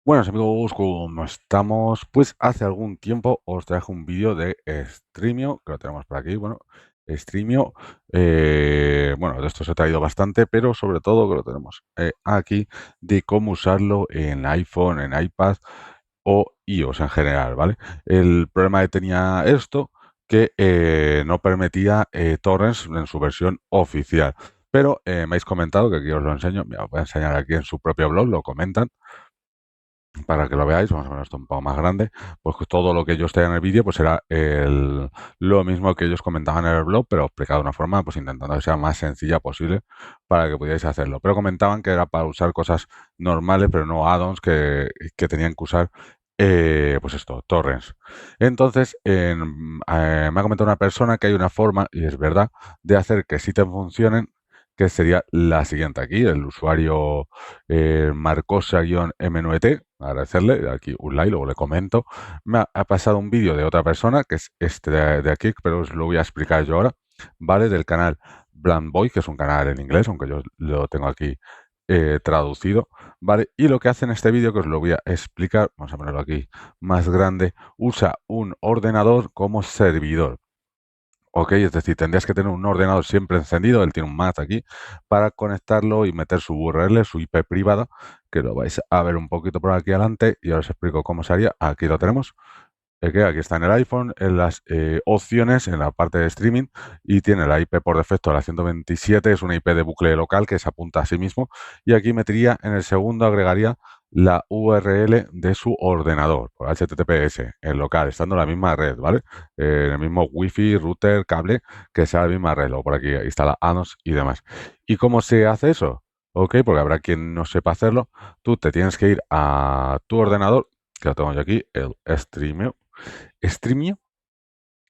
Buenos amigos, ¿cómo estamos? Pues hace algún tiempo os traje un vídeo de Streamio, que lo tenemos por aquí, bueno, Streamio, bueno, de esto os he traído bastante, pero sobre todo que lo tenemos aquí, de cómo usarlo en iPhone, en iPad o iOS en general, ¿vale? El problema que tenía esto, que no permitía torrents en su versión oficial, pero me habéis comentado, que aquí os lo enseño, mira, os voy a enseñar aquí en su propio blog, lo comentan, para que lo veáis, vamos a poner esto un poco más grande, pues que todo lo que yo estoy en el vídeo, pues era lo mismo que ellos comentaban en el blog, pero explicado de una forma, pues intentando que sea más sencilla posible para que pudierais hacerlo. Pero comentaban que era para usar cosas normales, pero no add-ons que tenían que usar, pues esto, torrents. Entonces, me ha comentado una persona que hay una forma, y es verdad, de hacer que sí te funcionen, que sería la siguiente aquí, el usuario Marcosa-M9T, agradecerle, aquí un like, luego le comento. Ha pasado un vídeo de otra persona, que es este de aquí, pero os lo voy a explicar yo ahora, ¿vale? Del canal Bland Boy, que es un canal en inglés, aunque yo lo tengo aquí traducido, ¿vale? Y lo que hace en este vídeo, que os lo voy a explicar, vamos a ponerlo aquí más grande, usa un ordenador como servidor. Ok, es decir, tendrías que tener un ordenador siempre encendido, él tiene un Mac aquí, para conectarlo y meter su URL, su IP privada, que lo vais a ver un poquito por aquí adelante y ahora os explico cómo se haría. Aquí lo tenemos. Que aquí está en el iPhone, en las opciones, en la parte de streaming, y tiene la IP por defecto, la 127, es una IP de bucle local que se apunta a sí mismo, y aquí metería, en el segundo agregaría la URL de su ordenador, por HTTPS, en local, estando en la misma red, ¿vale? En el mismo Wi-Fi, router, cable, que sea la misma red, luego por aquí instala add-ons y demás. ¿Y cómo se hace eso? Ok, porque habrá quien no sepa hacerlo. Tú te tienes que ir a tu ordenador, que lo tengo yo aquí, el Streamio,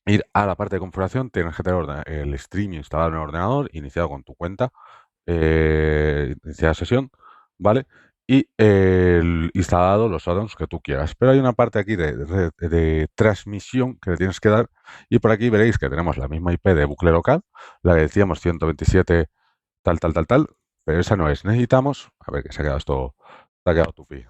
ir a la parte de configuración, tienes que tener el Streamio instalado en el ordenador, iniciado con tu cuenta, iniciar sesión, ¿vale? Y instalado los addons que tú quieras. Pero hay una parte aquí de transmisión que le tienes que dar, y por aquí veréis que tenemos la misma IP de bucle local, la que decíamos 127 tal, tal, tal, tal, pero esa no es. Necesitamos, a ver que se ha quedado esto, se ha quedado tupi.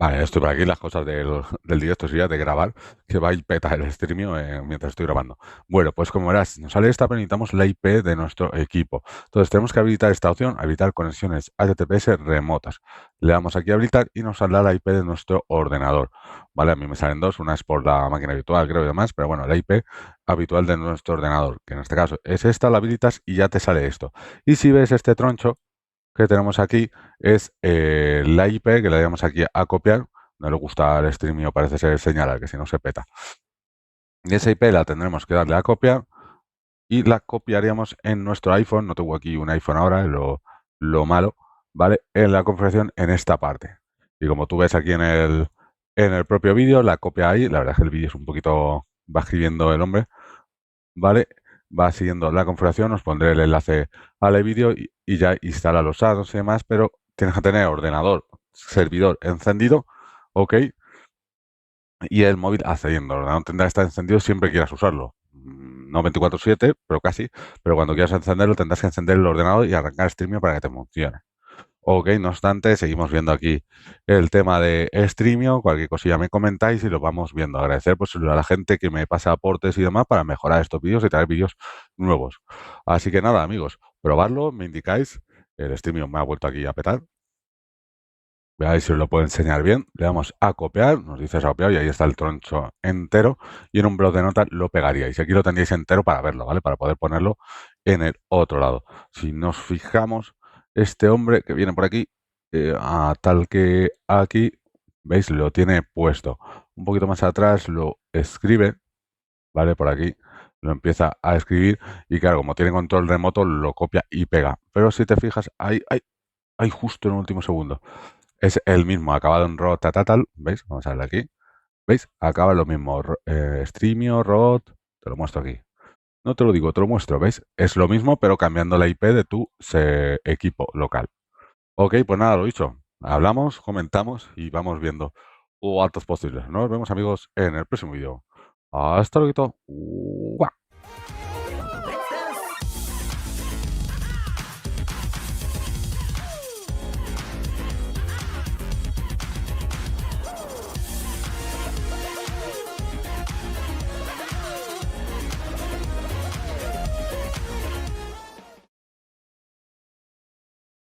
Vale, estoy por aquí, las cosas del directo sería de grabar, que va y peta el streaming mientras estoy grabando. Bueno, pues como verás, nos sale esta, pero necesitamos la IP de nuestro equipo. Entonces tenemos que habilitar esta opción, habilitar conexiones HTTPS remotas. Le damos aquí a habilitar y nos saldrá la IP de nuestro ordenador. Vale, a mí me salen dos, una es por la máquina virtual, creo, y demás, pero bueno, la IP habitual de nuestro ordenador, que en este caso es esta, la habilitas y ya te sale esto. Y si ves este troncho que tenemos aquí, es la IP que le damos aquí a copiar. No le gusta al streaming, parece ser señalar, que si no se peta. Y esa IP la tendremos que darle a copiar y la copiaríamos en nuestro iPhone. No tengo aquí un iPhone ahora, es lo malo, ¿vale? En la configuración en esta parte. Y como tú ves aquí en el propio vídeo, la copia ahí. La verdad es que el vídeo es un poquito, va escribiendo el hombre, ¿vale? Va siguiendo la configuración, os pondré el enlace al vídeo y ya instala los addons y demás, pero tienes que tener ordenador, servidor encendido, ¿ok? Y el móvil accediendo. El ordenador tendrá que estar encendido siempre que quieras usarlo. No 24/7, pero casi. Pero cuando quieras encenderlo, tendrás que encender el ordenador y arrancar Streamio para que te funcione. Ok, no obstante, seguimos viendo aquí el tema de Streamio. Cualquier cosilla me comentáis y lo vamos viendo. Agradecer pues, a la gente que me pasa aportes y demás para mejorar estos vídeos y traer vídeos nuevos. Así que nada, amigos, probarlo, me indicáis. El Streamio me ha vuelto aquí a petar. Veáis si os lo puedo enseñar bien. Le damos a copiar, nos dice se ha copiado y ahí está el troncho entero. Y en un blog de notas lo pegaríais. Y aquí lo tendríais entero para verlo, ¿vale? Para poder ponerlo en el otro lado. Si nos fijamos, este hombre que viene por aquí, tal que aquí, ¿veis? Lo tiene puesto. Un poquito más atrás lo escribe, ¿vale? Por aquí lo empieza a escribir y claro, como tiene control remoto, lo copia y pega. Pero si te fijas, ahí justo en el último segundo. Es el mismo, acabado en ROT, tal, ¿veis? Vamos a verlo aquí. ¿Veis? Acaba lo mismo. Streamio, ROT, te lo muestro aquí. No te lo digo, te lo muestro, ¿veis? Es lo mismo, pero cambiando la IP de tu equipo local. Ok, pues nada, lo dicho. Hablamos, comentamos y vamos viendo lo antes posible. Nos vemos, amigos, en el próximo vídeo. Hasta luego.